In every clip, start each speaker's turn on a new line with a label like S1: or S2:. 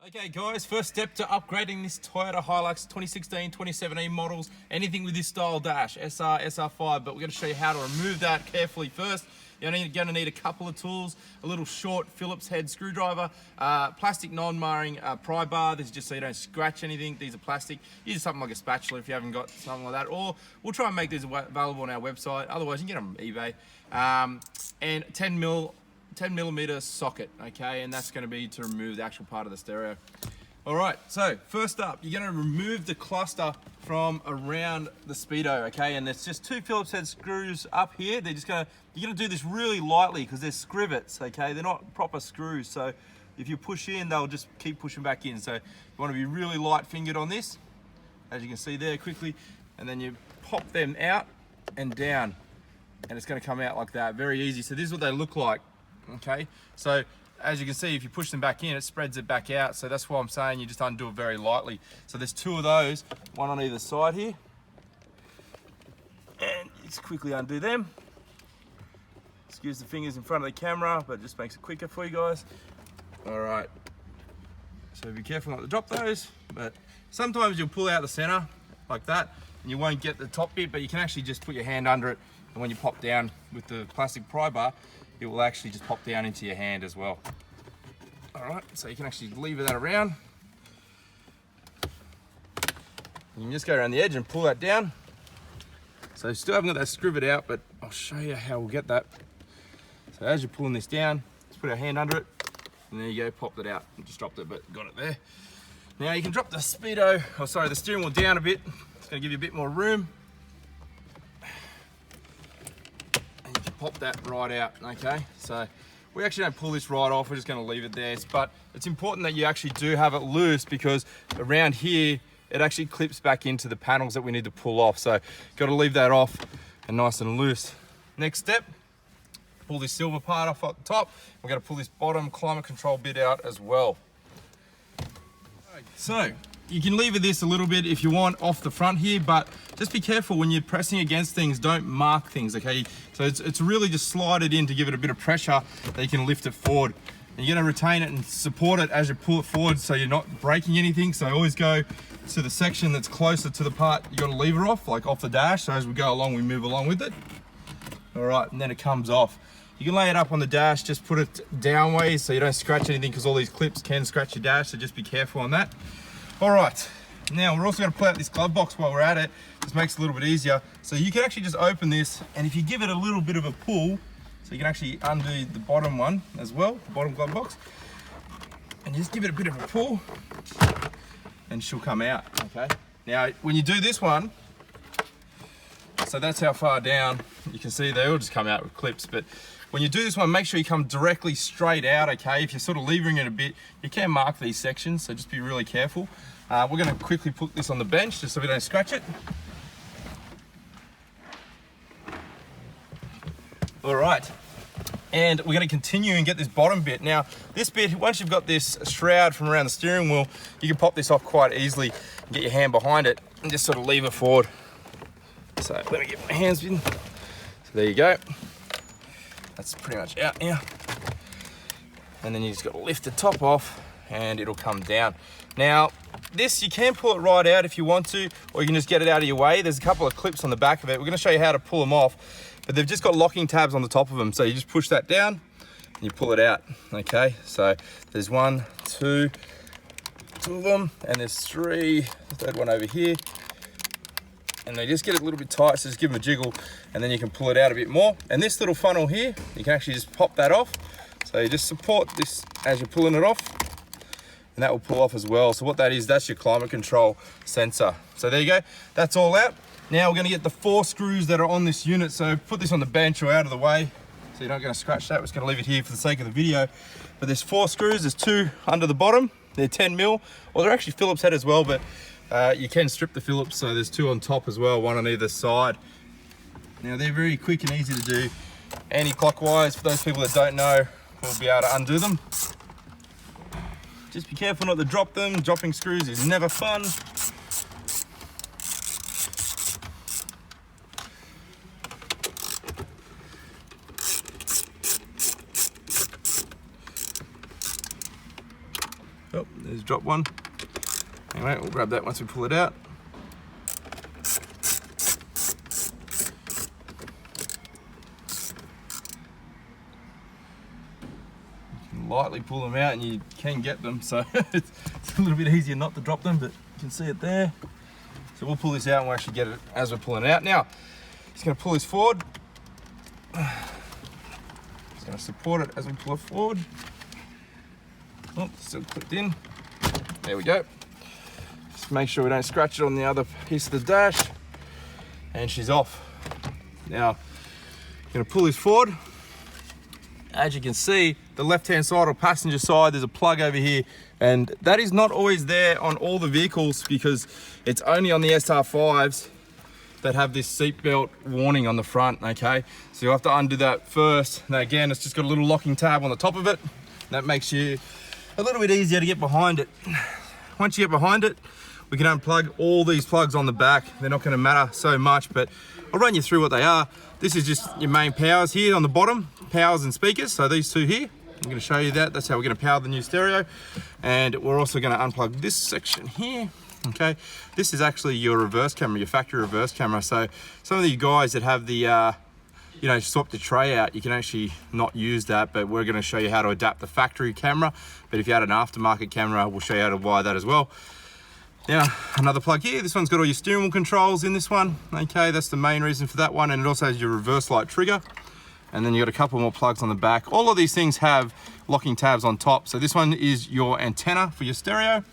S1: Okay guys, first step to upgrading this Toyota Hilux 2016, 2017 models, anything with this style dash, SR, SR5, but we're going to show you how to remove that carefully first. You're going to need a couple of tools, a little short Phillips head screwdriver, plastic non-marring pry bar. This is just so you don't scratch anything. These are plastic. Use something like a spatula if you haven't got something like that, or we'll try and make these available on our website. Otherwise you can get them on eBay. And 10mm socket, okay, and that's going to be to remove the actual part of the stereo. All right, so first up, you're going to remove the cluster from around the speedo, okay, and there's just two Phillips head screws up here. You're going to do this really lightly because they're scrivets, okay, they're not proper screws, so if you push in, they'll just keep pushing back in. So you want to be really light fingered on this, as you can see there quickly, and then you pop them out and down, and it's going to come out like that, very easy. So this is what they look like. Okay, so as you can see, if you push them back in, it spreads it back out. So that's why I'm saying you just undo it very lightly. So there's two of those, one on either side here. And you just quickly undo them. Excuse the fingers in front of the camera, but it just makes it quicker for you guys. All right, so be careful not to drop those, but sometimes you'll pull out the center like that and you won't get the top bit, but you can actually just put your hand under it, and when you pop down with the plastic pry bar, it will actually just pop down into your hand as well. All right, so you can actually lever that around. You can just go around the edge and pull that down. So you still haven't got that scrivet out, but I'll show you how we'll get that. So as you're pulling this down, just put our hand under it, and there you go, popped it out. I just dropped it, but got it there. Now you can drop the the steering wheel down a bit. It's gonna give you a bit more room. Pop that right out, okay? So we actually don't pull this right off, we're just gonna leave it there, but it's important that you actually do have it loose, because around here, it actually clips back into the panels that we need to pull off. So gotta leave that off and nice and loose. Next step, pull this silver part off at the top. We're gonna pull this bottom climate control bit out as well. So you can lever this a little bit if you want off the front here, but just be careful when you're pressing against things, don't mark things, okay? So it's really just slide it in to give it a bit of pressure that you can lift it forward. And you're gonna retain it and support it as you pull it forward so you're not breaking anything. So always go to the section that's closer to the part you gotta lever off, like off the dash. So as we go along, we move along with it. All right, and then it comes off. You can lay it up on the dash, just put it downways so you don't scratch anything, because all these clips can scratch your dash, so just be careful on that. All right, now we're also going to pull out this glove box while we're at it. This makes it a little bit easier. So you can actually just open this, and if you give it a little bit of a pull, so you can actually undo the bottom one as well, the bottom glove box, and just give it a bit of a pull, and she'll come out, okay? Now, when you do this one, so that's how far down, you can see they all just come out with clips, but when you do this one, make sure you come directly straight out, okay? If you're sort of levering it a bit, you can mark these sections, so just be really careful. We're gonna quickly put this on the bench just so we don't scratch it. All right, and we're gonna continue and get this bottom bit. Now, this bit, once you've got this shroud from around the steering wheel, you can pop this off quite easily and get your hand behind it and just sort of lever forward. So let me get my hands in. So there you go. That's pretty much out now. And then you just got to lift the top off and it'll come down. Now, this, you can pull it right out if you want to, or you can just get it out of your way. There's a couple of clips on the back of it. We're going to show you how to pull them off, but they've just got locking tabs on the top of them. So you just push that down and you pull it out, okay? So there's two of them, and there's three, the third one over here. And they just get it a little bit tight, so just give them a jiggle, and then you can pull it out a bit more. And this little funnel here, you can actually just pop that off. So you just support this as you're pulling it off, and that will pull off as well. So what that is, that's your climate control sensor. So there you go, that's all out. Now we're gonna get the 4 screws that are on this unit. So put this on the bench or out of the way, so you're not gonna scratch that. We're just gonna leave it here for the sake of the video. But there's 4 screws, there's 2 under the bottom. They're 10mm, or they're actually Phillips head as well, but you can strip the Phillips, so there's 2 on top as well, 1 on either side. Now they're very quick and easy to do anti-clockwise. For those people that don't know, we'll be able to undo them. Just be careful not to drop them. Dropping screws is never fun. Oh, there's just dropped one. Anyway, we'll grab that once we pull it out. You can lightly pull them out and you can get them, so it's a little bit easier not to drop them, but you can see it there. So we'll pull this out and we'll actually get it as we're pulling it out. Now, just going to pull this forward. Just going to support it as we pull it forward. Oh, still clipped in. There we go. Just make sure we don't scratch it on the other piece of the dash. And she's off. Now, I'm going to pull this forward. As you can see, the left-hand side or passenger side, there's a plug over here. And that is not always there on all the vehicles because it's only on the SR5s that have this seatbelt warning on the front, okay? So you'll have to undo that first. Now again, it's just got a little locking tab on the top of it. That makes you a little bit easier to get behind it. Once you get behind it, we can unplug all these plugs on the back. They're not gonna matter so much, but I'll run you through what they are. This is just your main powers here on the bottom, powers and speakers. So these two here, I'm gonna show you that. That's how we're gonna power the new stereo. And we're also gonna unplug this section here. Okay, this is actually your reverse camera, your factory reverse camera. So some of the guys that have the, you know, swap the tray out, you can actually not use that, but we're gonna show you how to adapt the factory camera. But if you had an aftermarket camera, we'll show you how to wire that as well. Now, another plug here. This one's got all your steering wheel controls in this one. Okay, that's the main reason for that one. And it also has your reverse light trigger. And then you got a couple more plugs on the back. All of these things have locking tabs on top. So this one is your antenna for your stereo.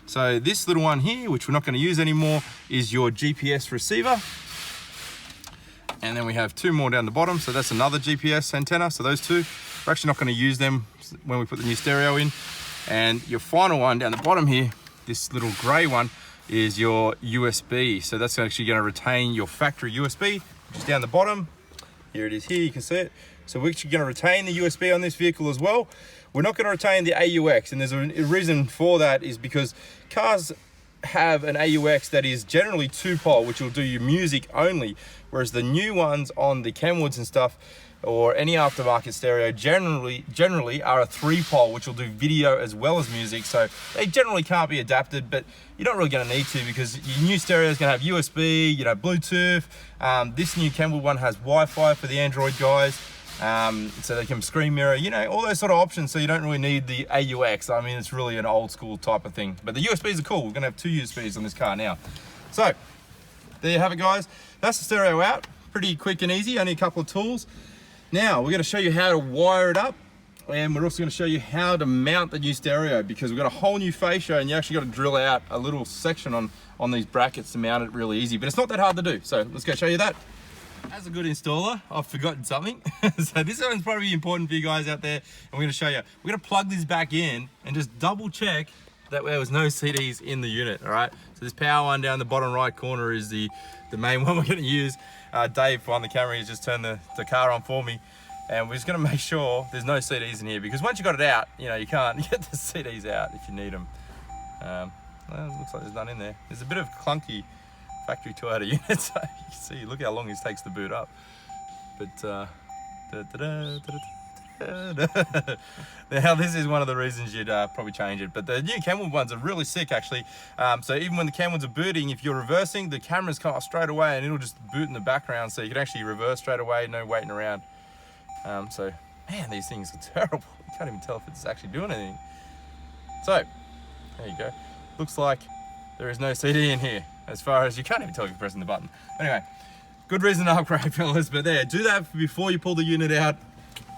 S1: So this little one here, which we're not going to use anymore, is your GPS receiver. And then we have two more down the bottom. So that's another GPS antenna. So those two, we're actually not going to use them when we put the new stereo in. And your final one down the bottom here, this little gray one, is your USB. So that's actually going to retain your factory USB, which is down the bottom. Here it is here, you can see it. So we're actually going to retain the USB on this vehicle as well. We're not going to retain the AUX, and there's a reason for that is because cars have an AUX that is generally 2-pole, which will do your music only, whereas the new ones on the Kenwoods and stuff, or any aftermarket stereo, generally are a 3-pole, which will do video as well as music. So they generally can't be adapted, but you're not really going to need to because your new stereo is going to have USB, you know, Bluetooth. This new Kenwood one has Wi-Fi for the Android guys. So they can screen mirror, you know, all those sort of options. So you don't really need the AUX. I mean, it's really an old school type of thing, but the USBs are cool. We're gonna have 2 USBs on this car now. So there you have it, guys. That's the stereo out. Pretty quick and easy, only a couple of tools. Now we're gonna show you how to wire it up, and we're also gonna show you how to mount the new stereo because we've got a whole new fascia and you actually got to drill out a little section on these brackets to mount it really easy, but it's not that hard to do. So let's go show you that. As a good installer, I've forgotten something. So this one's probably important for you guys out there, and we're gonna show you. We're gonna plug this back in and just double check that there was no CDs in the unit, all right? So this power one down the bottom right corner is the main one we're gonna use. Dave on the camera has just turned the car on for me, and we're just gonna make sure there's no CDs in here because once you got it out, you know, you can't get the CDs out if you need them. Well, it looks like there's none in there. There's a bit of clunky factory Toyota unit, so you can see, look how long this takes to boot up. But now this is one of the reasons you'd probably change it. But the new Kenwood ones are really sick actually. So even when the Kenwoods are booting, if you're reversing, the cameras come off straight away and it'll just boot in the background, so you can actually reverse straight away, no waiting around. So man, these things are terrible. You can't even tell if it's actually doing anything. So there you go. Looks like there is no CD in here. As far as you can't even tell if you're pressing the button. Anyway, good reason to upgrade, fellas, but there, do that before you pull the unit out,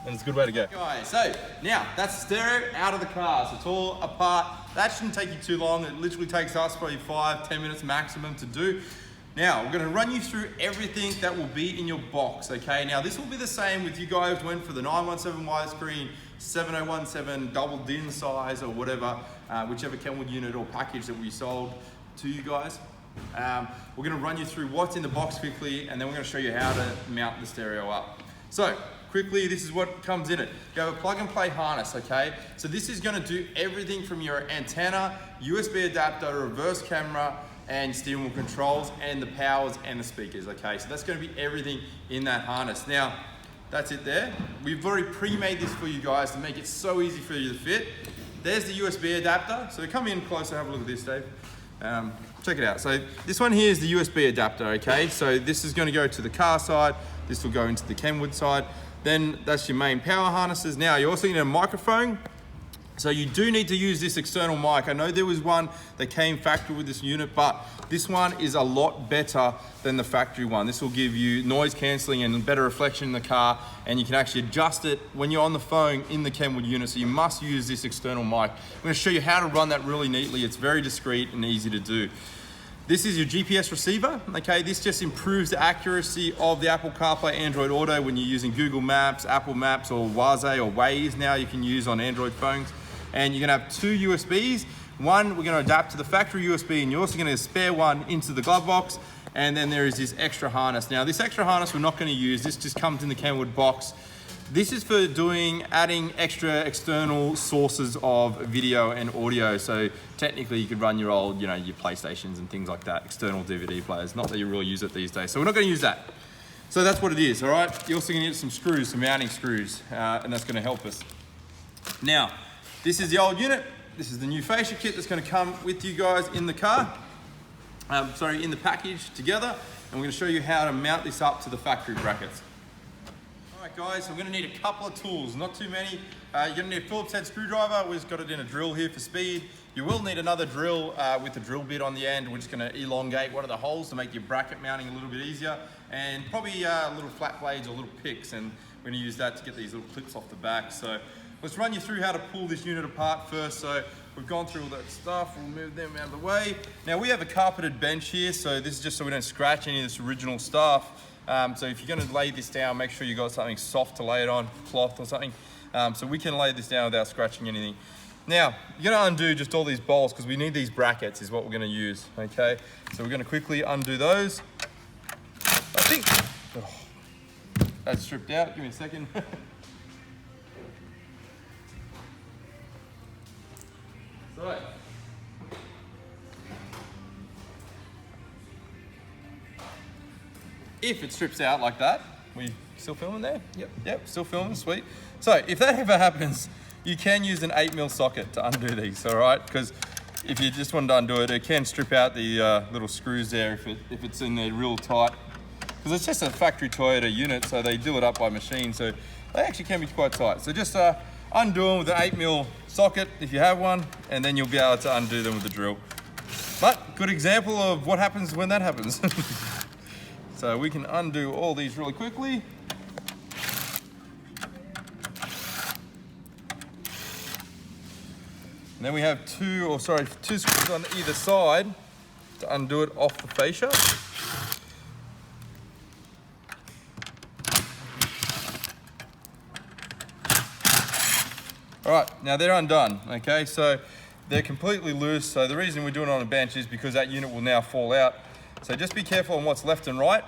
S1: and it's a good way to go. Guys, so now that's the stereo out of the car, so it's all apart. That shouldn't take you too long. It literally takes us probably 5-10 minutes maximum to do. Now, we're gonna run you through everything that will be in your box, okay? Now, this will be the same with you guys who went for the 917 widescreen, 7017 double DIN size or whatever, whichever Kenwood unit or package that we sold to you guys. We're going to run you through what's in the box quickly, and then we're going to show you how to mount the stereo up. So quickly, this is what comes in it. You have a plug and play harness, okay? So this is going to do everything from your antenna, USB adapter, reverse camera, and steering wheel controls, and the powers and the speakers, okay? So that's going to be everything in that harness. Now, that's it there. We've already pre-made this for you guys to make it so easy for you to fit. there's the USB adapter. So come in closer, have a look at this, Dave. Check it out. So this one here is the USB adapter, okay? So this is gonna go to the car side, this will go into the Kenwood side. Then that's your main power harnesses. Now you also need a microphone. So you do need to use this external mic. I know there was one that came factory with this unit, but this one is a lot better than the factory one. This will give you noise cancelling and better reflection in the car, and you can actually adjust it when you're on the phone in the Kenwood unit, so you must use this external mic. I'm gonna show you how to run that really neatly. It's very discreet and easy to do. This is your GPS receiver, okay? This just improves the accuracy of the Apple CarPlay Android Auto when you're using Google Maps, Apple Maps, or Waze now you can use on Android phones. And you're gonna have two USBs. One, we're gonna adapt to the factory USB, and you're also gonna spare one into the glove box. And then there is this extra harness. Now this extra harness we're not gonna use. This just comes in the Kenwood box. This is for adding extra external sources of video and audio. So technically you could run your old, your PlayStations and things like that, external DVD players. Not that you really use it these days. So we're not gonna use that. So that's what it is, all right? You're also gonna need some screws, some mounting screws, and that's gonna help us. Now, this is the old unit. This is the new fascia kit that's gonna come with you guys in the car. In the package together. And we're gonna show you how to mount this up to the factory brackets. All right guys, so we're gonna need a couple of tools, not too many. You're gonna need a Phillips head screwdriver. We've just got it in a drill here for speed. You will need another drill with a drill bit on the end. We're just gonna elongate one of the holes to make your bracket mounting a little bit easier. And probably little flat blades or little picks, and we're gonna use that to get these little clips off the back. So let's run you through how to pull this unit apart first. So we've gone through all that stuff. We'll move them out of the way. Now we have a carpeted bench here. So this is just so we don't scratch any of this original stuff. So if you're gonna lay this down, make sure you got something soft to lay it on, cloth or something. So we can lay this down without scratching anything. Now, you're gonna undo just all these bolts because we need these brackets is what we're gonna use, okay? So we're gonna quickly undo those. I think, that's stripped out, give me a second. So, if it strips out like that, we still filming there? Yep, still filming, sweet. So if that ever happens, you can use an 8mm socket to undo these, all right? Because if you just want to undo it, it can strip out the little screws there if it's in there real tight. Because it's just a factory Toyota unit, so they do it up by machine, so they actually can be quite tight. So just undo them with an 8mm socket if you have one, and then you'll be able to undo them with the drill. But good example of what happens when that happens. So we can undo all these really quickly. And then we have two screws on either side to undo it off the fascia. All right, now they're undone, okay? So they're completely loose. So the reason we're doing it on a bench is because that unit will now fall out. So just be careful on what's left and right.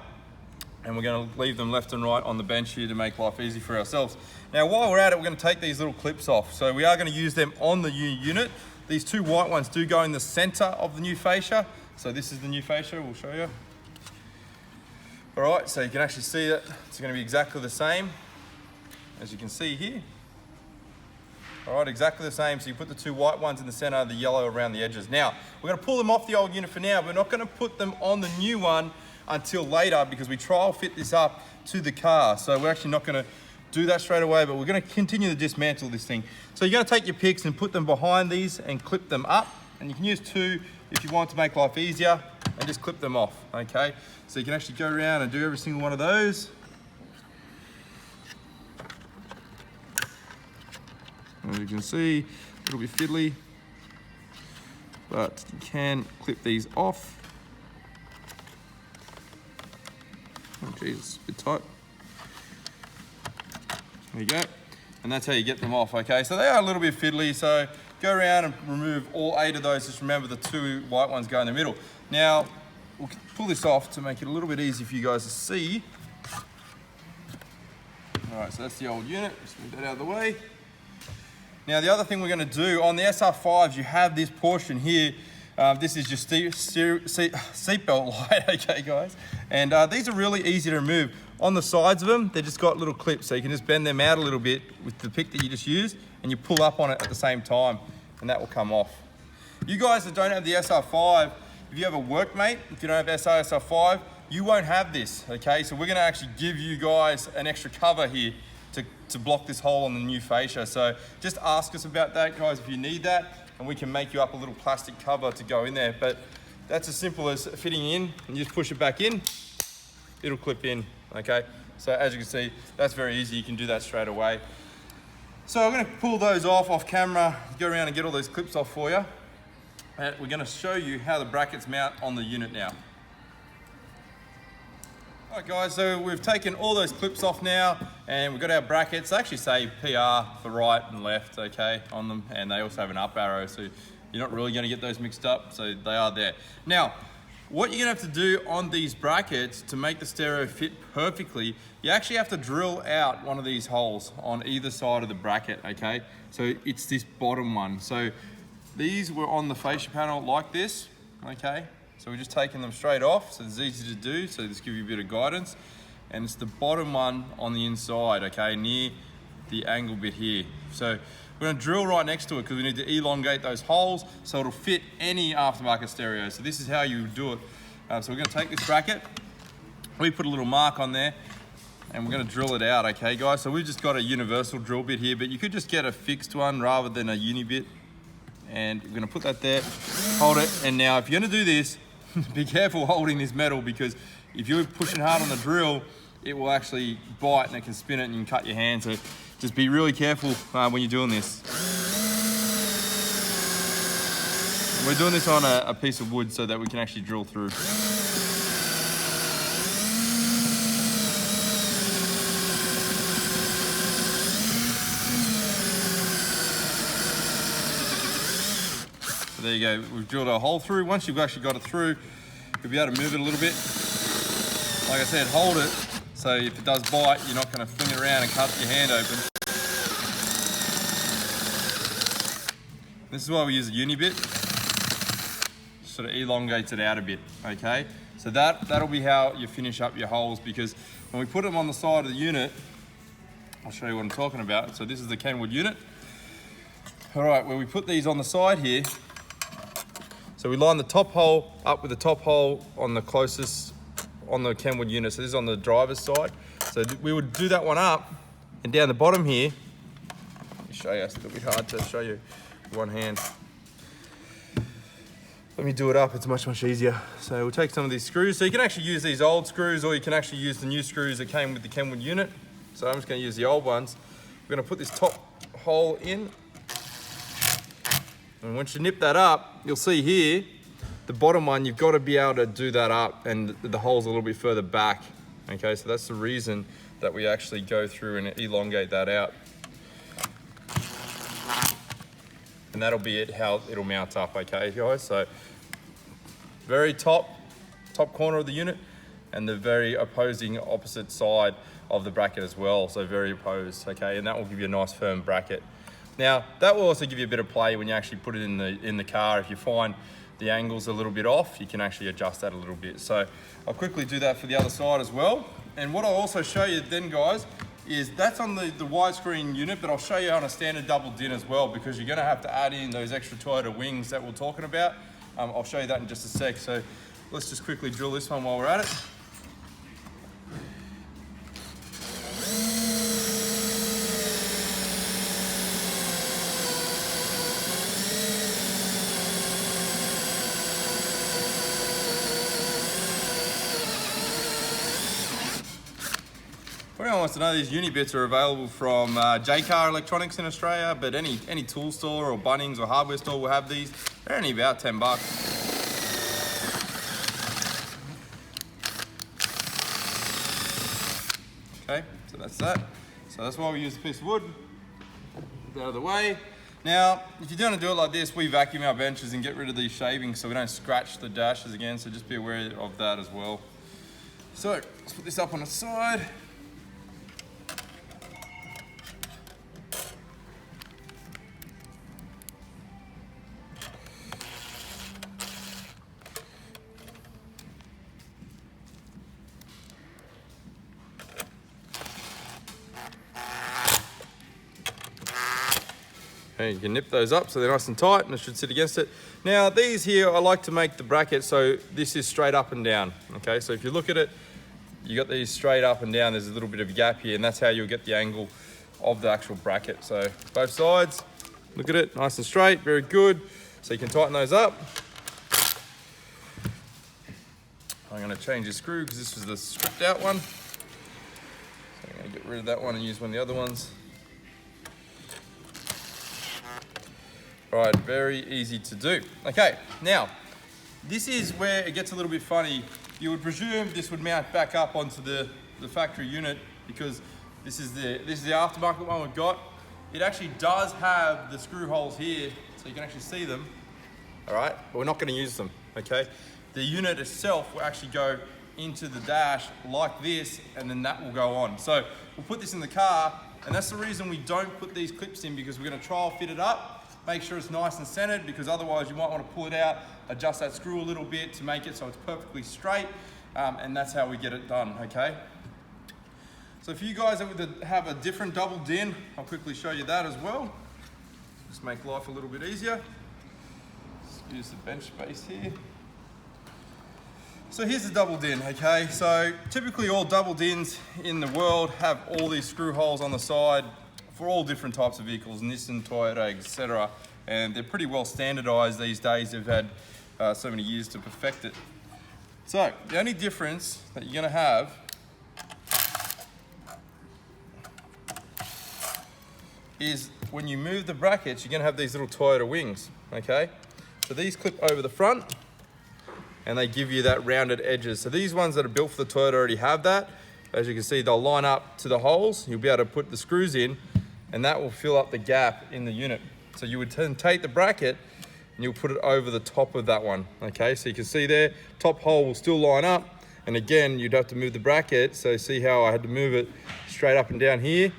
S1: And we're gonna leave them left and right on the bench here to make life easy for ourselves. Now, while we're at it, we're gonna take these little clips off. So we are gonna use them on the new unit. These two white ones do go in the center of the new fascia. So this is the new fascia, we'll show you. All right, so you can actually see that it's gonna be exactly the same as you can see here. All right, exactly the same. So you put the two white ones in the center, the yellow around the edges. Now, we're gonna pull them off the old unit for now. We're not gonna put them on the new one until later because we trial fit this up to the car. So we're actually not gonna do that straight away, but we're gonna continue to dismantle this thing. So you're gonna take your picks and put them behind these and clip them up. And you can use two if you want to make life easier and just clip them off, okay? So you can actually go around and do every single one of those. As you can see, a little bit fiddly, but you can clip these off. Oh geez, it's a bit tight. There you go. And that's how you get them off, okay? So they are a little bit fiddly, so go around and remove all 8 of those. Just remember the 2 white ones go in the middle. Now, we'll pull this off to make it a little bit easier for you guys to see. All right, so that's the old unit. Just move that out of the way. Now, the other thing we're gonna do, on the SR5s, you have this portion here. This is your seatbelt light, okay, guys? And these are really easy to remove. On the sides of them, they've just got little clips, so you can just bend them out a little bit with the pick that you just used, and you pull up on it at the same time. and that will come off. You guys that don't have the SR5, if you have a Workmate, if you don't have SR5, you won't have this, okay? So we're gonna actually give you guys an extra cover here to block this hole on the new fascia. So just ask us about that, guys, if you need that, and we can make you up a little plastic cover to go in there. But that's as simple as fitting in, and you just push it back in, it'll clip in, okay? So as you can see, that's very easy. You can do that straight away. So I'm gonna pull those off camera, go around and get all those clips off for you. And we're gonna show you how the brackets mount on the unit now. All right guys, so we've taken all those clips off now, and we've got our brackets. They actually say PR for right and left, okay, on them, and they also have an up arrow, so you're not really gonna get those mixed up, so they are there. Now, what you're gonna have to do on these brackets to make the stereo fit perfectly, you actually have to drill out one of these holes on either side of the bracket, okay? So it's this bottom one. So these were on the fascia panel like this, okay? So we're just taking them straight off, so it's easy to do, so just give you a bit of guidance. And it's the bottom one on the inside, okay, near the angle bit here. So we're gonna drill right next to it because we need to elongate those holes so it'll fit any aftermarket stereo. So this is how you do it. So we're gonna take this bracket, we put a little mark on there, and we're gonna drill it out, okay guys? So we've just got a universal drill bit here, but you could just get a fixed one rather than a uni bit. And we're gonna put that there, hold it, and now if you're gonna do this, be careful holding this metal, because if you're pushing hard on the drill, it will actually bite and it can spin it and you can cut your hand. So just be really careful when you're doing this. We're doing this on a piece of wood so that we can actually drill through. So there you go, we've drilled a hole through. Once you've actually got it through, you'll be able to move it a little bit. Like I said, hold it, so if it does bite, you're not gonna fling it around and cut your hand open. This is why we use a uni bit. Sort of elongates it out a bit, okay? So that'll be how you finish up your holes, because when we put them on the side of the unit, I'll show you what I'm talking about. So this is the Kenwood unit. All right, where we put these on the side here, so we line the top hole up with the top hole on the closest, on the Kenwood unit. So this is on the driver's side. So we would do that one up, and down the bottom here, let me show you, it's a little bit hard to show you with one hand. Let me do it up, it's much easier. So we'll take some of these screws. So you can actually use these old screws, or you can actually use the new screws that came with the Kenwood unit. So I'm just gonna use the old ones. We're gonna put this top hole in. And once you nip that up, you'll see here, the bottom one, you've got to be able to do that up, and the hole's a little bit further back. Okay, so that's the reason that we actually go through and elongate that out. And that'll be it, how it'll mount up, okay guys? So very top corner of the unit, and the very opposing opposite side of the bracket as well. So very opposed, okay? And that will give you a nice firm bracket. Now, that will also give you a bit of play when you actually put it in the car. If you find the angle's a little bit off, you can actually adjust that a little bit. So I'll quickly do that for the other side as well. And what I'll also show you then, guys, is that's on the widescreen unit, but I'll show you on a standard double din as well, because you're gonna have to add in those extra Toyota wings that we're talking about. I'll show you that in just a sec. So let's just quickly drill this one while we're at it. If anyone wants to know, these uni bits are available from J-Car Electronics in Australia, but any tool store or Bunnings or hardware store will have these. They're only about 10 bucks. Okay, so that's that. So that's why we use a piece of wood. Get out of the way. Now, if you're going to do it like this, we vacuum our benches and get rid of these shavings so we don't scratch the dashes again, so just be aware of that as well. So, let's put this up on the side. Okay, you can nip those up so they're nice and tight and it should sit against it. Now these here, I like to make the bracket so this is straight up and down. Okay, so if you look at it, you got these straight up and down, there's a little bit of a gap here, and that's how you'll get the angle of the actual bracket. So both sides, look at it, nice and straight, very good. So you can tighten those up. I'm gonna change the screw because this was the stripped out one. So I'm gonna get rid of that one and use one of the other ones. Right, very easy to do. Okay, now, this is where it gets a little bit funny. You would presume this would mount back up onto the factory unit because this is the aftermarket one we've got. It actually does have the screw holes here, so you can actually see them. All right, but we're not gonna use them, okay? The unit itself will actually go into the dash like this, and then that will go on. So we'll put this in the car, and that's the reason we don't put these clips in, because we're gonna trial fit it up, make sure it's nice and centered, because otherwise you might wanna pull it out, adjust that screw a little bit to make it so it's perfectly straight, and that's how we get it done, okay? So for you guys that would have a different double din, I'll quickly show you that as well. Just make life a little bit easier. Just use the bench space here. So here's the double din, okay? So typically all double dins in the world have all these screw holes on the side for all different types of vehicles, Nissan, Toyota, etc. And they're pretty well standardized these days. They've had so many years to perfect it. So the only difference that you're gonna have is when you move the brackets, you're gonna have these little Toyota wings, okay? So these clip over the front, and they give you that rounded edges. So these ones that are built for the Toyota already have that. As you can see, they'll line up to the holes. You'll be able to put the screws in, and that will fill up the gap in the unit. So you would then take the bracket and you'll put it over the top of that one. Okay, so you can see there, top hole will still line up. And again, you'd have to move the bracket. So see how I had to move it straight up and down here.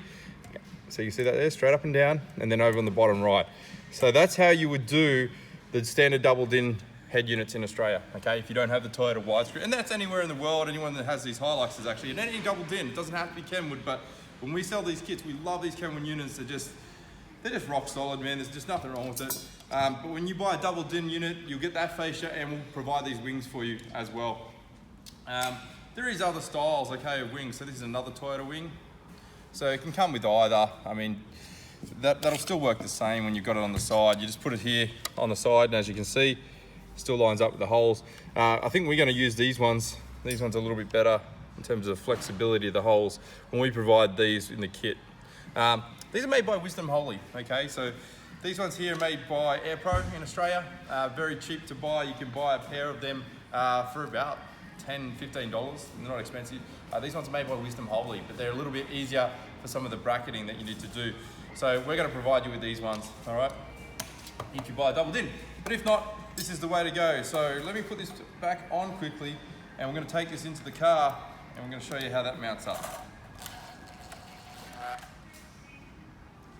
S1: So you can see that there, straight up and down, and then over on the bottom right. So that's how you would do the standard double din head units in Australia, okay? If you don't have the Toyota widescreen, and that's anywhere in the world, anyone that has these Hiluxes actually, and any double din, it doesn't have to be Kenwood, but when we sell these kits, we love these Kenwood units. They're just rock solid, man. There's just nothing wrong with it. But when you buy a double din unit, you'll get that fascia, and we'll provide these wings for you as well. There is other styles, okay, of wings. So this is another Toyota wing. So it can come with either. I mean, that'll still work the same when you've got it on the side. You just put it here on the side, and as you can see, still lines up with the holes. I think we're going to use these ones. These ones are a little bit better in terms of the flexibility of the holes when we provide these in the kit. These are made by Wisdom Holy, okay? So these ones here are made by AirPro in Australia. Very cheap to buy. You can buy a pair of them for about $10, $15. They're not expensive. These ones are made by Wisdom Holy, but they're a little bit easier for some of the bracketing that you need to do. So we're going to provide you with these ones, all right? If you buy a double din. But if not, this is the way to go. So let me put this back on quickly, and we're going to take this into the car, and we're going to show you how that mounts up.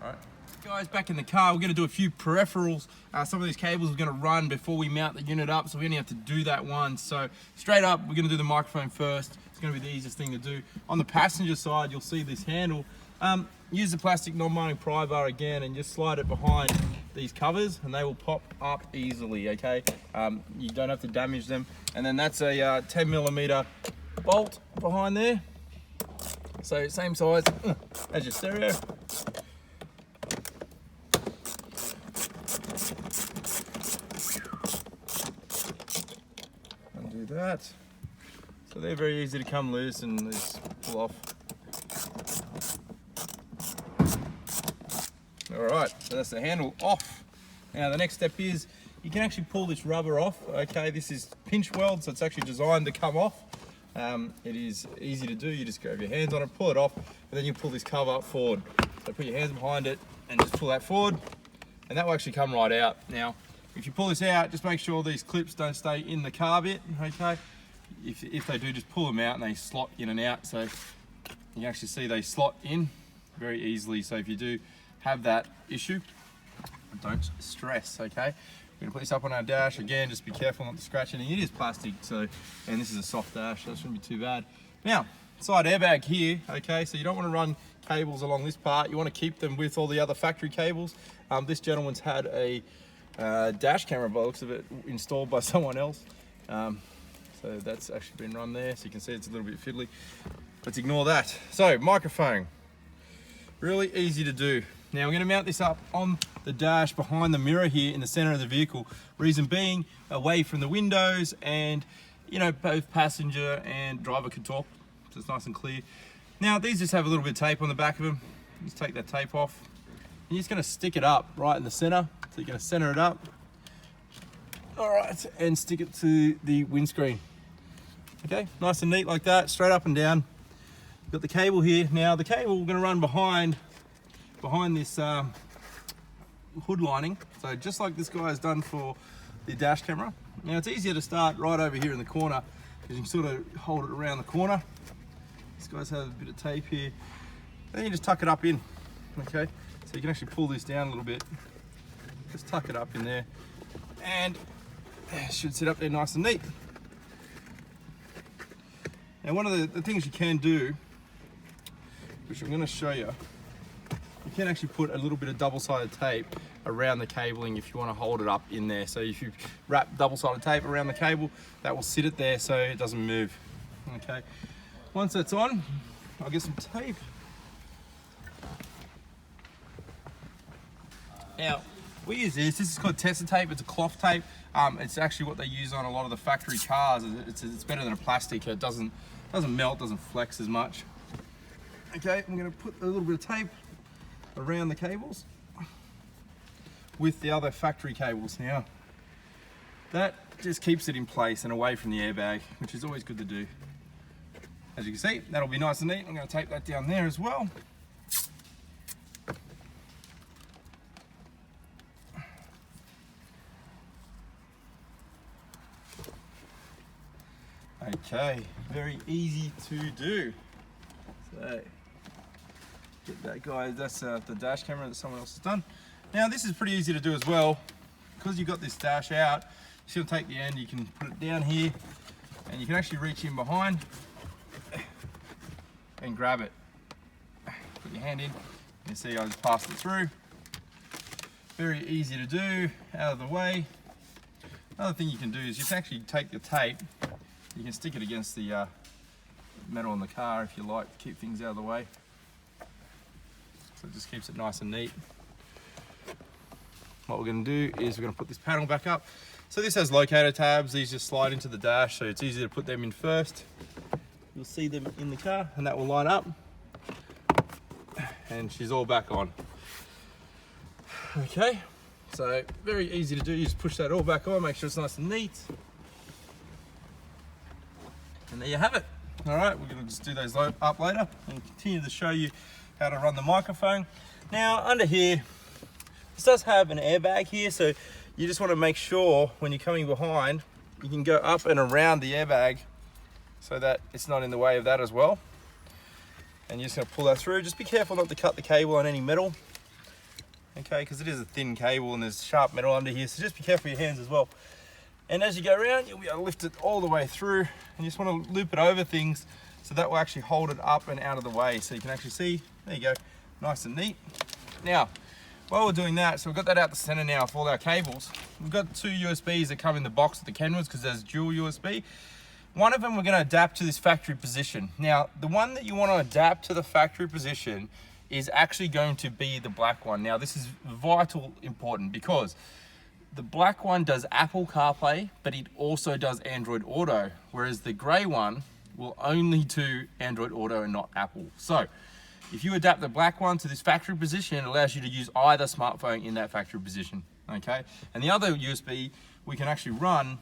S1: All right. Guys, back in the car, we're going to do a few peripherals. Some of these cables we're going to run before we mount the unit up, so we only have to do that once. So straight up, we're going to do the microphone first. It's going to be the easiest thing to do. On the passenger side, you'll see this handle. Use the plastic non-mounting pry bar again and just slide it behind these covers, and they will pop up easily, okay? You don't have to damage them. And then that's a 10mm bolt behind there. So same size as your stereo. Undo that. So they're very easy to come loose and just pull off. All right, so that's the handle off. Now the next step is you can actually pull this rubber off. Okay, this is pinch weld, so it's actually designed to come off. It is easy to do. You just grab your hands on it, pull it off, and then you pull this cover up forward. So put your hands behind it and just pull that forward, and that will actually come right out. Now, if you pull this out, just make sure these clips don't stay in the car bit, okay? If they do, just pull them out and they slot in and out. So you can actually see they slot in very easily. So if you do have that issue, don't stress, okay? We're gonna put this up on our dash. Again, just be careful not to scratch anything. It is plastic, so, and this is a soft dash, so that shouldn't be too bad. Now, side airbag here, okay? So you don't wanna run cables along this part. You wanna keep them with all the other factory cables. This gentleman's had a dash camera, by the looks of it, installed by someone else. So that's actually been run there, so you can see it's a little bit fiddly. Let's ignore that. So, microphone. Really easy to do. Now we're going to mount this up on the dash behind the mirror here in the center of the vehicle. Reason being, away from the windows, and you know, both passenger and driver can talk, so it's nice and clear. Now these just have a little bit of tape on the back of them. Just take that tape off. And you're just going to stick it up right in the center. So you're going to center it up. All right, and stick it to the windscreen. Okay, nice and neat like that, straight up and down. Got the cable here. Now the cable we're going to run behind this hood lining. So just like this guy has done for the dash camera. Now it's easier to start right over here in the corner because you can sort of hold it around the corner. This guy's has a bit of tape here. Then you just tuck it up in. Okay, so you can actually pull this down a little bit. Just tuck it up in there, and it should sit up there nice and neat. Now one of the things you can do, which I'm going to show you, you can actually put a little bit of double-sided tape around the cabling if you want to hold it up in there. So if you wrap double-sided tape around the cable, that will sit it there so it doesn't move. Okay, once that's on, I'll get some tape. Now we use this is called Tessa tape. It's a cloth tape. It's actually what they use on a lot of the factory cars. It's better than a plastic. It doesn't melt, doesn't flex as much. Okay, I'm going to put a little bit of tape around the cables with the other factory cables. Now that just keeps it in place and away from the airbag, which is always good to do. As you can see, that'll be nice and neat. I'm going to tape that down there as well. Okay, very easy to do. So get that, guys. That's the dash camera that someone else has done. Now this is pretty easy to do as well, because you've got this dash out. You should take the end, you can put it down here, and you can actually reach in behind and grab it. Put your hand in. You can see I just passed it through. Very easy to do, out of the way. Another thing you can do is you can actually take the tape. You can stick it against the metal in the car if you like, to keep things out of the way. So it just keeps it nice and neat. What we're going to do is we're going to put this panel back up. So this has locator tabs. These just slide into the dash, so it's easy to put them in first. You'll see them in the car, and that will line up. And she's all back on. Okay, so very easy to do. You just push that all back on, make sure it's nice and neat. And there you have it. All right, we're gonna just do those up later and continue to show you how to run the microphone. Now under here, this does have an airbag here, so you just wanna make sure when you're coming behind, you can go up and around the airbag so that it's not in the way of that as well. And you're just gonna pull that through. Just be careful not to cut the cable on any metal. Okay, because it is a thin cable and there's sharp metal under here, so just be careful with your hands as well. And as you go around, you'll be able to lift it all the way through, and you just want to loop it over things so that will actually hold it up and out of the way, so you can actually see. There you go, nice and neat. Now, while we're doing that, so we've got that out the center now for all our cables. We've got two USBs that come in the box with the Kenwoods because there's dual USB. One of them we're going to adapt to this factory position. Now, the one that you want to adapt to the factory position is actually going to be the black one. Now, this is vital important because the black one does Apple CarPlay, but it also does Android Auto, whereas the gray one will only do Android Auto and not Apple. So if you adapt the black one to this factory position, it allows you to use either smartphone in that factory position, okay? And the other USB we can actually run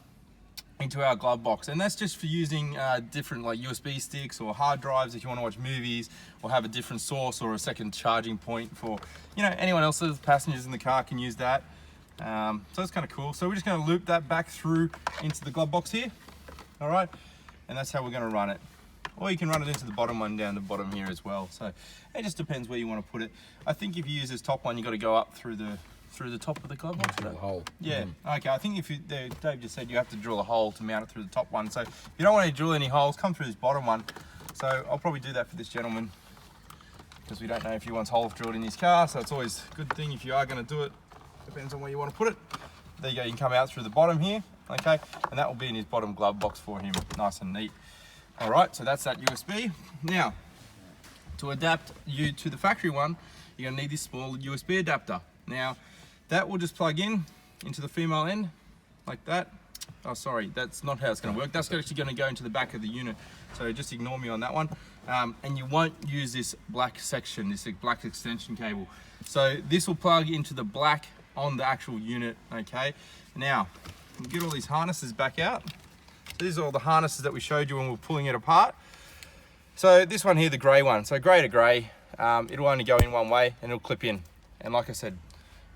S1: into our glove box, and that's just for using different like USB sticks or hard drives if you want to watch movies or have a different source or a second charging point for, you know, anyone else's passengers in the car can use that. So it's kind of cool. So we're just going to loop that back through into the glove box here. All right, and that's how we're going to run it. Or you can run it into the bottom one down the bottom here as well. So it just depends where you want to put it. I think if you use this top one, you got to go up through the top of the glove box.
S2: Drill a hole.
S1: Yeah. Okay. I think if you, Dave just said you have to drill a hole to mount it through the top one. So if you don't want to drill any holes, come through this bottom one. So I'll probably do that for this gentleman. because we don't know if you want holes drilled in his car, so it's always a good thing if you are going to do it. Depends on where you want to put it. There you go, you can come out through the bottom here, okay, and that will be in his bottom glove box for him, nice and neat. All right, so that's that USB. Now, to adapt you to the factory one, you're going to need this small USB adapter. Now, that will just plug in into the female end, like that. Oh, sorry, that's not how it's going to work. That's actually going to go into the back of the unit, so just ignore me on that one. And you won't use this black section, this black extension cable. So this will plug into the black on the actual unit, okay? Now, we'll get all these harnesses back out. So these are all the harnesses that we showed you when we were pulling it apart. So this one here, the gray one, so gray to gray, it'll only go in one way and it'll clip in. And like I said,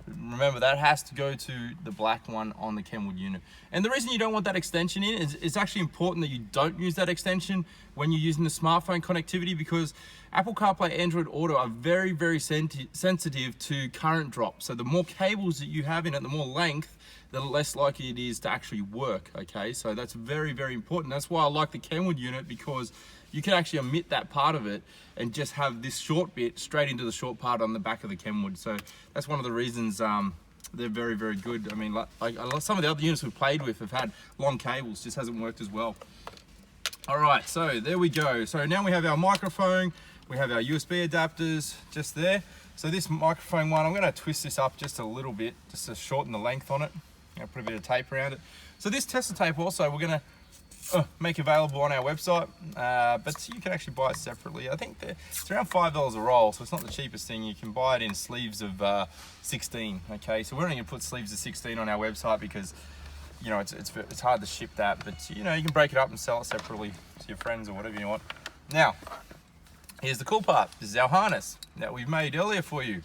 S1: remember that has to go to the black one on the Kenwood unit. And the reason you don't want that extension in is it's actually important that you don't use that extension when you're using the smartphone connectivity, because Apple CarPlay Android Auto are very, very sensitive to current drop. So the more cables that you have in it, the more length, the less likely it is to actually work, okay? So that's very, very important. That's why I like the Kenwood unit, because you can actually omit that part of it and just have this short bit straight into the short part on the back of the Kenwood. So that's one of the reasons they're very, very good. I mean, like some of the other units we've played with have had long cables, just hasn't worked as well. All right, so there we go. So now we have our microphone, we have our USB adapters just there. So this microphone one, I'm gonna twist this up just a little bit, just to shorten the length on it. I'll put a bit of tape around it. So this tester tape also, we're gonna make available on our website, but you can actually buy it separately. I think it's around $5 a roll, so it's not the cheapest thing. You can buy it in sleeves of 16, okay? So we're only gonna put sleeves of 16 on our website because, you know, it's hard to ship that, but you know, you can break it up and sell it separately to your friends or whatever you want. Now, here's the cool part. This is our harness that we've made earlier for you.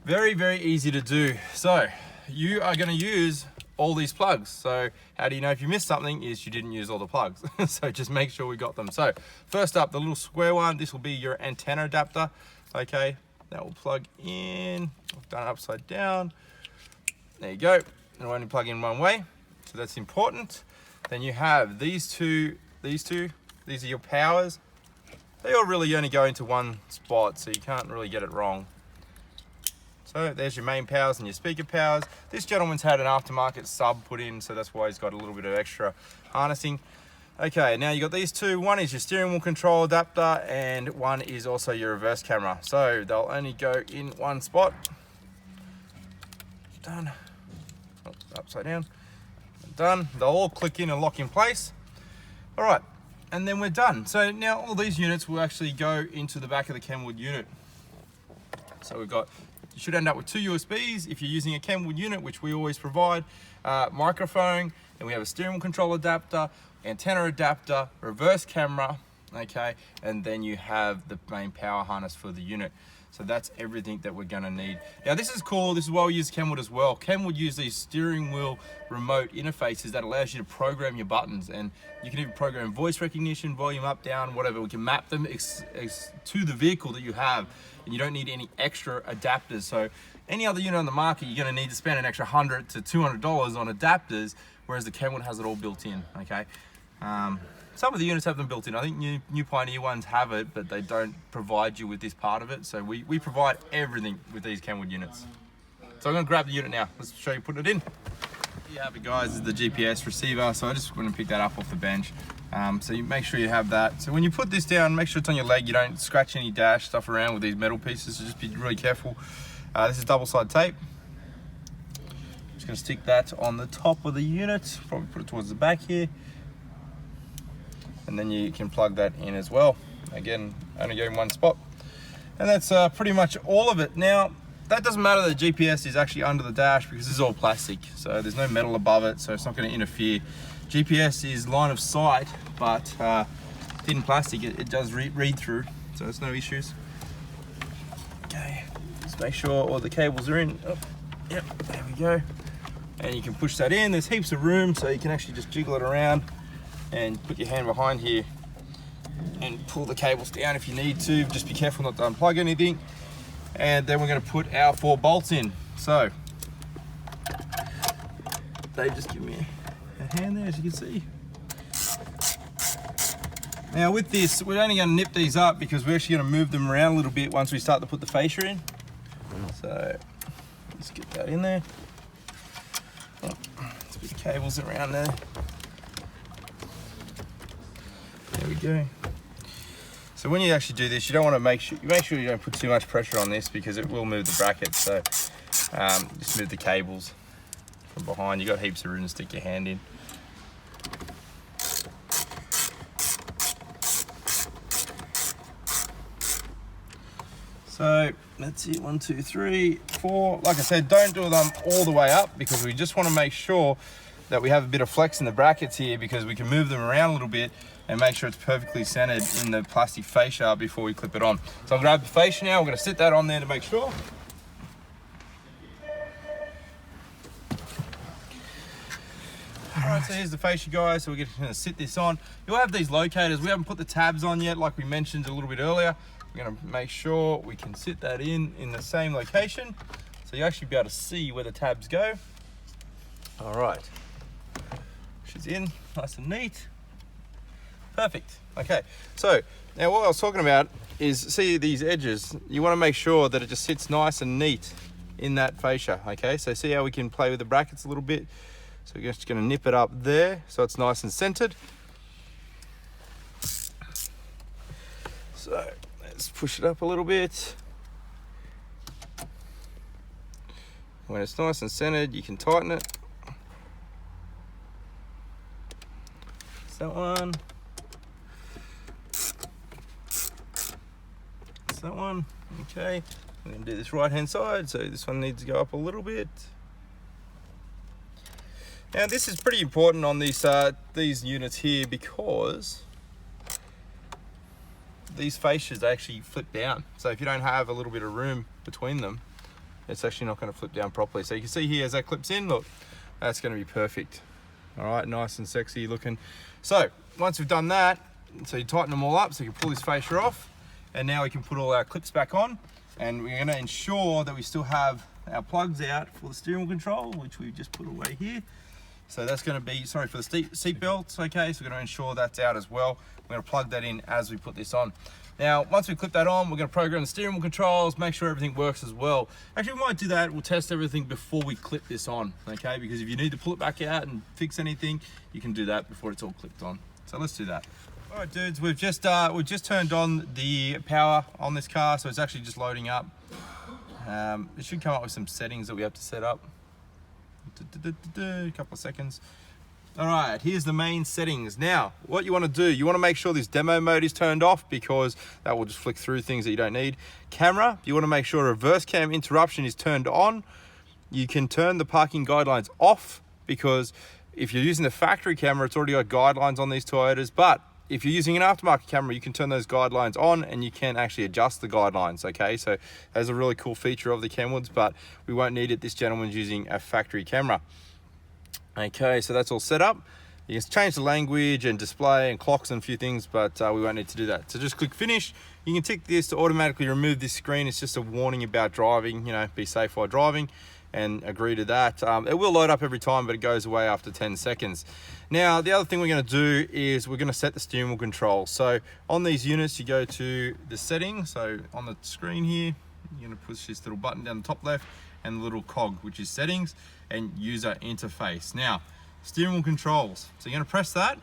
S1: Very, very easy to do. So you are gonna use all these plugs. So how do you know if you missed something? Is you didn't use all the plugs. So just make sure we got them. So first up, the little square one, this will be your antenna adapter, okay? That will plug in. I've done it upside down. There you go. It'll only plug in one way, so that's important. Then you have these two. These are your powers. They all really only go into one spot, so you can't really get it wrong. So there's your main powers and your speaker powers. This gentleman's had an aftermarket sub put in, so that's why he's got a little bit of extra harnessing. Okay, now you got these two. One is your steering wheel control adapter, and one is also your reverse camera. So they'll only go in one spot. Done. Oh, upside down. Done. They'll all click in and lock in place. All right, and then we're done. So now all these units will actually go into the back of the Kenwood unit. So we've got, you should end up with two USBs if you're using a Kenwood unit, which we always provide, microphone, and we have a steering wheel control adapter, antenna adapter, reverse camera, okay, and then you have the main power harness for the unit. So that's everything that we're gonna need. Now this is cool, this is why we use Kenwood as well. Kenwood use these steering wheel remote interfaces that allows you to program your buttons, and you can even program voice recognition, volume up, down, whatever. We can map them to the vehicle that you have, and you don't need any extra adapters. So any other unit on the market, you're gonna need to spend an extra $100 to $200 on adapters, whereas the Kenwood has it all built in, okay? Some of the units have them built in. I think new Pioneer ones have it, but they don't provide you with this part of it. So we provide everything with these Kenwood units. So I'm gonna grab the unit now. Let's show you putting it in. Here you have it, guys, is the GPS receiver. So I just want to pick that up off the bench. So you make sure you have that. So when you put this down, make sure it's on your leg. You don't scratch any dash stuff around with these metal pieces, so just be really careful. This is double-sided tape. I'm just gonna stick that on the top of the unit. Probably put it towards the back here. And then you can plug that in as well. Again, only go in one spot. And that's pretty much all of it. Now, that doesn't matter that the GPS is actually under the dash because this is all plastic. So there's no metal above it, so it's not gonna interfere. GPS is line of sight, but thin plastic, it does read through, so it's no issues. Okay, just make sure all the cables are in. Oh, yep, there we go. And you can push that in. There's heaps of room, so you can actually just jiggle it around and put your hand behind here and pull the cables down if you need to. Just be careful not to unplug anything. And then we're going to put our 4 bolts in. So they just give me a hand there, as you can see. Now with this, we're only going to nip these up because we're actually going to move them around a little bit once we start to put the fascia in. So let's get that in there. Oh, there's a bit of cables around there. There we go. So when you actually do this, you don't want to make sure you don't put too much pressure on this because it will move the brackets. So just move the cables from behind. You got heaps of room to stick your hand in. So that's it, 1, 2, 3, 4. Like I said, don't do them all the way up because we just want to make sure that we have a bit of flex in the brackets here because we can move them around a little bit and make sure it's perfectly centered in the plastic fascia before we clip it on. So I'll grab the fascia now, we're going to sit that on there to make sure. Alright, so here's the fascia, guys. So we're going to sit this on. You'll have these locators. We haven't put the tabs on yet, like we mentioned a little bit earlier. We're going to make sure we can sit that in the same location. So you actually be able to see where the tabs go. Alright. She's in, nice and neat. Perfect. Okay, so now what I was talking about is, see these edges, you want to make sure that it just sits nice and neat in that fascia. Okay, so see how we can play with the brackets a little bit. So we're just going to nip it up there so it's nice and centered. So let's push it up a little bit. When it's nice and centered, you can tighten it. That's that one. That's that one. Okay, I'm going to do this right hand side, so this one needs to go up a little bit. Now this is pretty important on these units here because these fascias actually flip down. So if you don't have a little bit of room between them, it's actually not going to flip down properly. So you can see here as that clips in, look, that's going to be perfect. All right, nice and sexy looking. So once we've done that, so you tighten them all up so you can pull this fascia off, and now we can put all our clips back on, and we're going to ensure that we still have our plugs out for the steering wheel control, which we've just put away here. So that's going to be, sorry, for the seat belts. Okay, so we're going to ensure that's out as well. We're going to plug that in as we put this on. Now, once we clip that on, we're going to program the steering wheel controls, make sure everything works as well. Actually, we might do that. We'll test everything before we clip this on, okay? Because if you need to pull it back out and fix anything, you can do that before it's all clipped on. So let's do that. All right, dudes, we've just turned on the power on this car, so it's actually just loading up. It should come up with some settings that we have to set up. A couple of seconds. All right, here's the main settings. Now, what you want to do, you want to make sure this demo mode is turned off because that will just flick through things that you don't need. Camera, you want to make sure reverse cam interruption is turned on. You can turn the parking guidelines off because if you're using the factory camera, it's already got guidelines on these Toyotas, but if you're using an aftermarket camera, you can turn those guidelines on and you can actually adjust the guidelines, okay? So that's a really cool feature of the Kenwoods, but we won't need it. This gentleman's using a factory camera. Okay, so that's all set up. You can change the language and display and clocks and a few things, but we won't need to do that. So just click finish. You can tick this to automatically remove this screen. It's just a warning about driving, you know, be safe while driving, and agree to that. It will load up every time, but it goes away after 10 seconds. Now, the other thing we're going to do is we're going to set the steering wheel control. So on these units, you go to the settings. So on the screen here, you're going to push this little button down the top left and the little cog, which is settings and user interface. Now, steering wheel controls. So you're going to press that.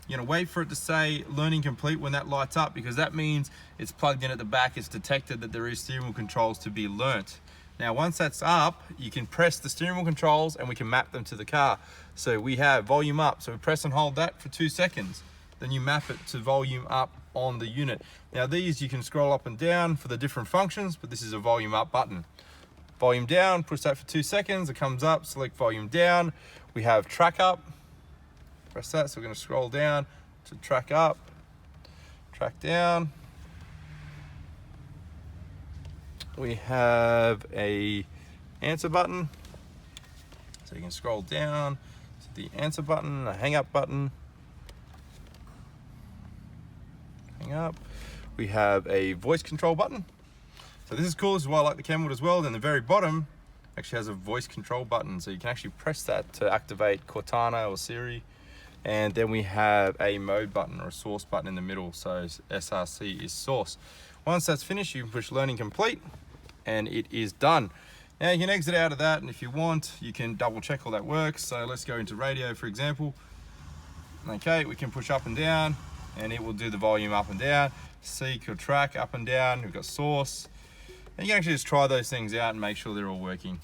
S1: You're going to wait for it to say learning complete when that lights up, because that means it's plugged in at the back. It's detected that there is steering wheel controls to be learnt. Now, once that's up, you can press the steering wheel controls and we can map them to the car. So we have volume up. So we press and hold that for 2 seconds. Then you map it to volume up on the unit. Now these you can scroll up and down for the different functions, but this is a volume up button. Volume down, push that for 2 seconds. It comes up, select volume down. We have track up. Press that, so we're gonna scroll down to track up, track down. We have a answer button, so you can scroll down to the answer button, a hang up button, hang up. We have a voice control button. So this is cool, this is why I like the Kenwood as well. Then the very bottom actually has a voice control button, so you can actually press that to activate Cortana or Siri. And then we have a mode button or a source button in the middle, so SRC is source. Once that's finished, you can push learning complete and it is done. Now you can exit out of that, and if you want, you can double check all that works. So let's go into radio, for example. Okay, we can push up and down and it will do the volume up and down. Seek your track up and down. We've got source. And you can actually just try those things out and make sure they're all working.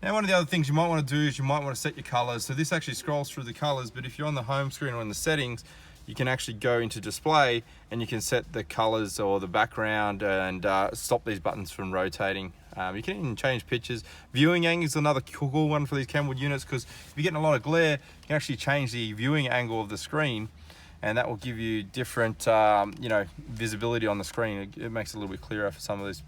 S1: Now, one of the other things you might want to do is you might want to set your colors. So this actually scrolls through the colors, but if you're on the home screen or in the settings, you can actually go into display and you can set the colors or the background and stop these buttons from rotating. You can even change pictures. Viewing angle is another cool one for these Kenwood units, because if you're getting a lot of glare, you can actually change the viewing angle of the screen, and that will give you different visibility on the screen. It makes it a little bit clearer for some of those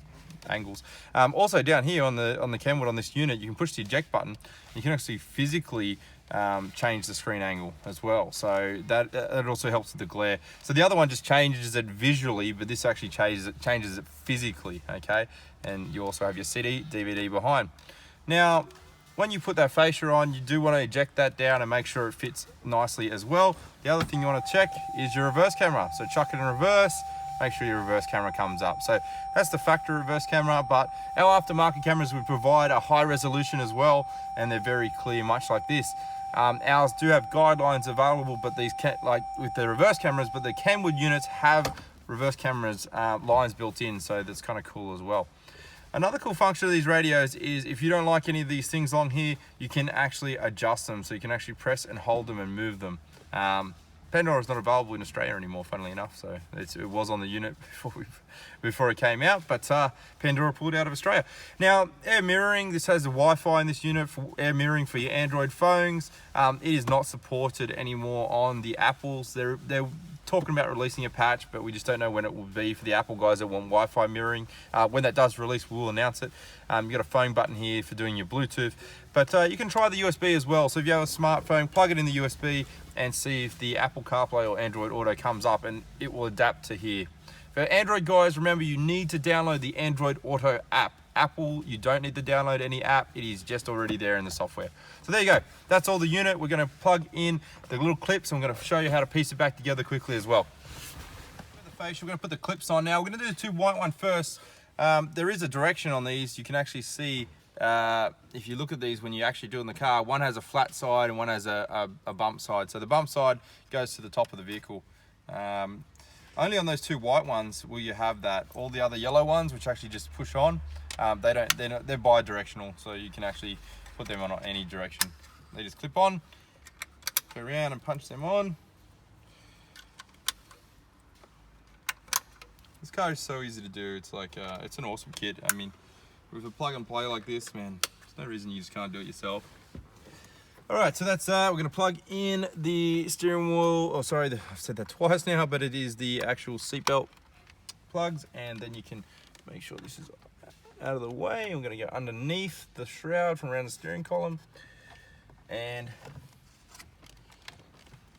S1: angles. Also down here on the Kenwood, on this unit, you can push the eject button. You can actually physically change the screen angle as well, so that also helps with the glare. So the other one just changes it visually, but this actually changes it physically. Okay, and you also have your CD, DVD behind. Now, when you put that fascia on, you do want to eject that down and make sure it fits nicely as well. The other thing you want to check is your reverse camera. So chuck it in reverse, make sure your reverse camera comes up. So that's the factory reverse camera, but our aftermarket cameras would provide a high resolution as well, and they're very clear, much like this. Ours do have guidelines available, but these like with the reverse cameras, but the Kenwood units have reverse cameras lines built in, so that's kind of cool as well. Another cool function of these radios is if you don't like any of these things along here, you can actually adjust them. So you can actually press and hold them and move them. Pandora is not available in Australia anymore, funnily enough. So it was on the unit before it came out, but Pandora pulled out of Australia. Now, air mirroring, this has the Wi-Fi in this unit for air mirroring for your Android phones. It is not supported anymore on the Apples. They're talking about releasing a patch, but we just don't know when it will be for the Apple guys that want Wi-Fi mirroring. When that does release, we'll announce it. You've got a phone button here for doing your Bluetooth, but you can try the USB as well. So if you have a smartphone, plug it in the USB and see if the Apple CarPlay or Android Auto comes up, and it will adapt to here. For Android guys, remember you need to download the Android Auto app. Apple, you don't need to download any app. It is just already there in the software. So there you go. That's all the unit. We're going to plug in the little clips. I'm going to show you how to piece it back together quickly as well. For the fascia, we're going to put the clips on now. We're going to do the two white one first. There is a direction on these. You can actually see, if you look at these when you actually do in the car, one has a flat side and one has a bump side. So the bump side goes to the top of the vehicle. Only on those two white ones will you have that. All the other yellow ones, which actually just push on, they're bi-directional, so you can actually put them on any direction. They just clip on, go around and punch them on. This car is so easy to do. It's like it's an awesome kit. I mean, with a plug and play like this, man, there's no reason you just can't do it yourself. All right, so that's we're going to plug in the steering wheel. Oh, sorry, I've said that twice now, but it is the actual seatbelt plugs, and then you can make sure this is out of the way. I'm going to go underneath the shroud from around the steering column, and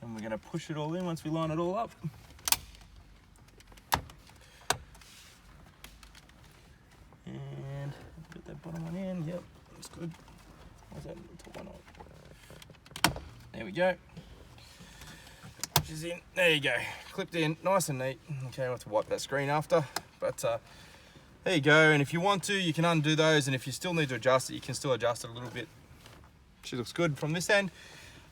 S1: we're going to push it all in once we line it all up. And get that bottom one in. Yep, that's good. Where's that top one on? There we go. Which is in. There you go. Clipped in, nice and neat. Okay, I'll have to wipe that screen after. But there you go. And if you want to, you can undo those. And if you still need to adjust it, you can still adjust it a little bit. She looks good from this end.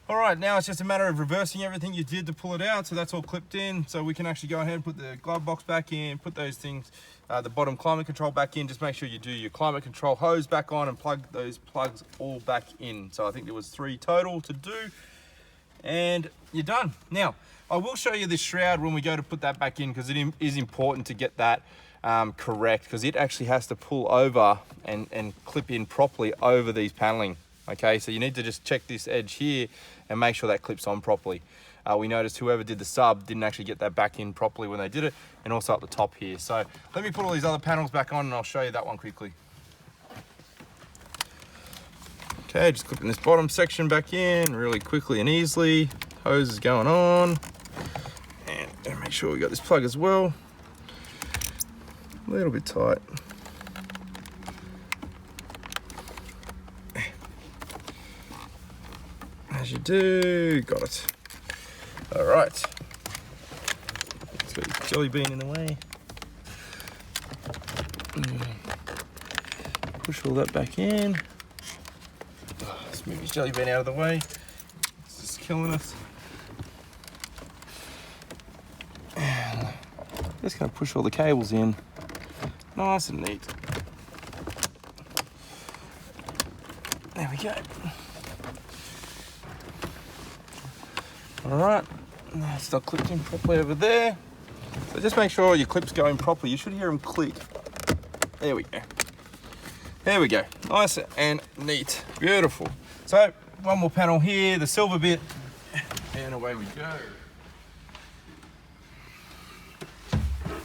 S1: All right, now it's just a matter of reversing everything you did to pull it out. So that's all clipped in. So we can actually go ahead and put the glove box back in, put those things, the bottom climate control back in. Just make sure you do your climate control hose back on and plug those plugs all back in. So I think there was 3 total to do. And you're done. Now, I will show you this shroud when we go to put that back in, because it is important to get that correct, because it actually has to pull over and clip in properly over these paneling. Okay, so you need to just check this edge here and make sure that clips on properly. We noticed whoever did the sub didn't actually get that back in properly when they did it, and also at the top here. So let me put all these other panels back on and I'll show you that one quickly. Okay, just clipping this bottom section back in really quickly and easily. Hose is going on. And make sure we got this plug as well. A little bit tight. As you do, got it. All right. Let's get the jelly bean in the way. Push all that back in. Let's move his jelly bean out of the way. It's just killing us. Just gonna push all the cables in, nice and neat. There we go. All right, it's not clipped in properly over there. So just make sure your clips go in properly. You should hear them click. There we go. There we go, nice and neat, beautiful. So one more panel here, the silver bit, and away we go.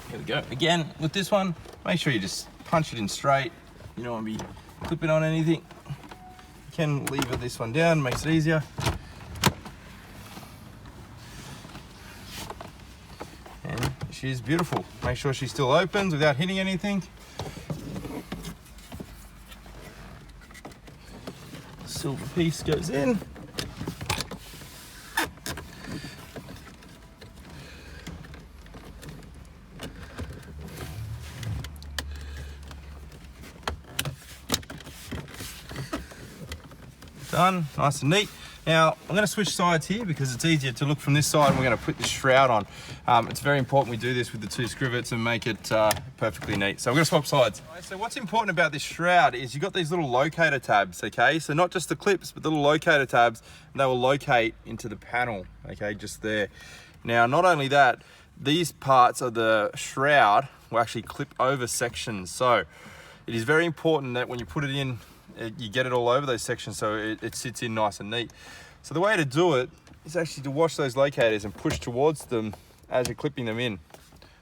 S1: Here we go. Again, with this one, make sure you just punch it in straight. You don't want to be clipping on anything. You can lever this one down, makes it easier. And she's beautiful. Make sure she still opens without hitting anything. Silver piece goes in. Done, nice and neat. Now, I'm going to switch sides here because it's easier to look from this side, and we're going to put this shroud on. It's very important we do this with the two scrivets and make it perfectly neat. So we're going to swap sides. So what's important about this shroud is you've got these little locator tabs, okay? So not just the clips, but the little locator tabs, and they will locate into the panel, okay, just there. Now, not only that, these parts of the shroud will actually clip over sections. So it is very important that when you put it in, you get it all over those sections so it sits in nice and neat. So the way to do it is actually to wash those locators and push towards them as you're clipping them in.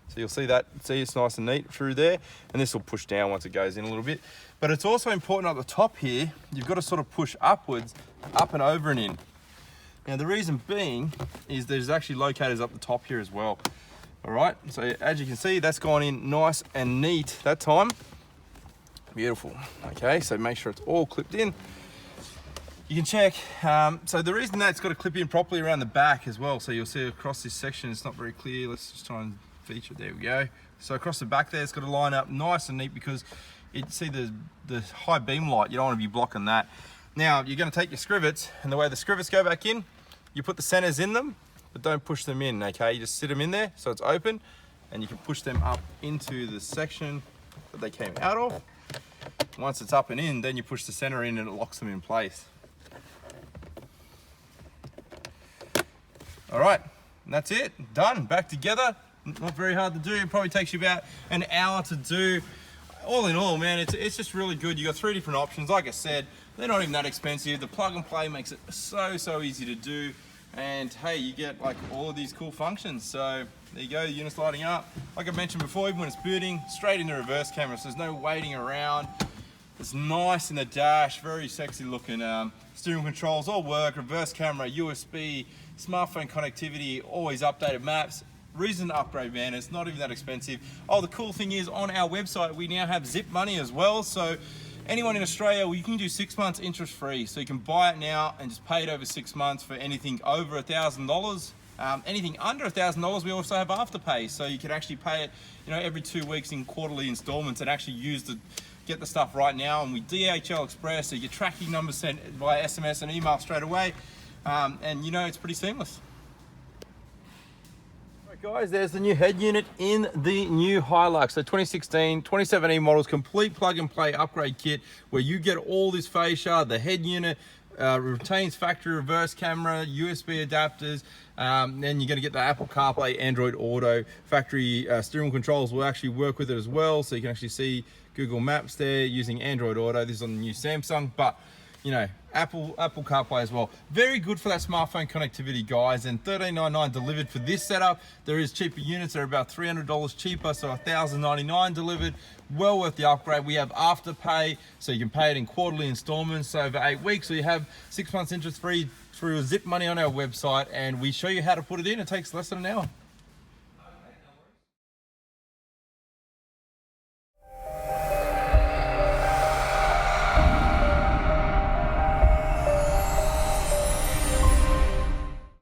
S1: So you'll see that, see it's nice and neat through there, and this will push down once it goes in a little bit. But it's also important at the top here, you've got to sort of push upwards, up and over and in. Now the reason being is there's actually locators up the top here as well. All right, so as you can see, that's gone in nice and neat that time. Beautiful. Okay, so make sure it's all clipped in. You can check. So the reason that it's got to clip in properly around the back as well, so you'll see across this section, it's not very clear. Let's just try and feature. There we go. So across the back there, it's got to line up nice and neat because you see the high beam light, you don't want to be blocking that. Now, you're going to take your scrivets, and the way the scrivets go back in, you put the centers in them, but don't push them in, okay? You just sit them in there so it's open, and you can push them up into the section that they came out of. Once it's up and in, then you push the center in and it locks them in place. All right, and that's it, done, back together. Not very hard to do, it probably takes you about an hour to do. All in all, man, it's just really good. You got 3 different options. Like I said, they're not even that expensive. The plug and play makes it so easy to do. And hey, you get like all of these cool functions. So there you go, the unit's lighting up. Like I mentioned before, even when it's booting, straight into reverse camera, so there's no waiting around. It's nice in the dash, very sexy looking. Steering controls all work, reverse camera, USB, smartphone connectivity, always updated maps. Reason to upgrade, man, it's not even that expensive. Oh, the cool thing is on our website, we now have zip money as well. So anyone in Australia, well, you can do 6 months interest free. So you can buy it now and just pay it over 6 months for anything over $1,000. Anything under $1,000, we also have afterpay. So you can actually pay it, every 2 weeks in quarterly installments and actually get the stuff right now. And we DHL Express, so your tracking number sent via SMS and email straight away. And it's pretty seamless. Guys, there's the new head unit in the new Hilux. So 2016, 2017 models, complete plug and play upgrade kit where you get all this fascia, the head unit, retains factory reverse camera, USB adapters, then you're going to get the Apple CarPlay Android Auto. Factory steering controls will actually work with it as well, so you can actually see Google Maps there using Android Auto. This is on the new Samsung, but Apple CarPlay as well. Very good for that smartphone connectivity, guys, and $13.99 delivered for this setup. There is cheaper units, they're about $300 cheaper, so $1,099 delivered. Well worth the upgrade. We have afterpay, so you can pay it in quarterly installments over 8 weeks, so you have 6 months interest free through zip money on our website, and we show you how to put it in. It takes less than an hour.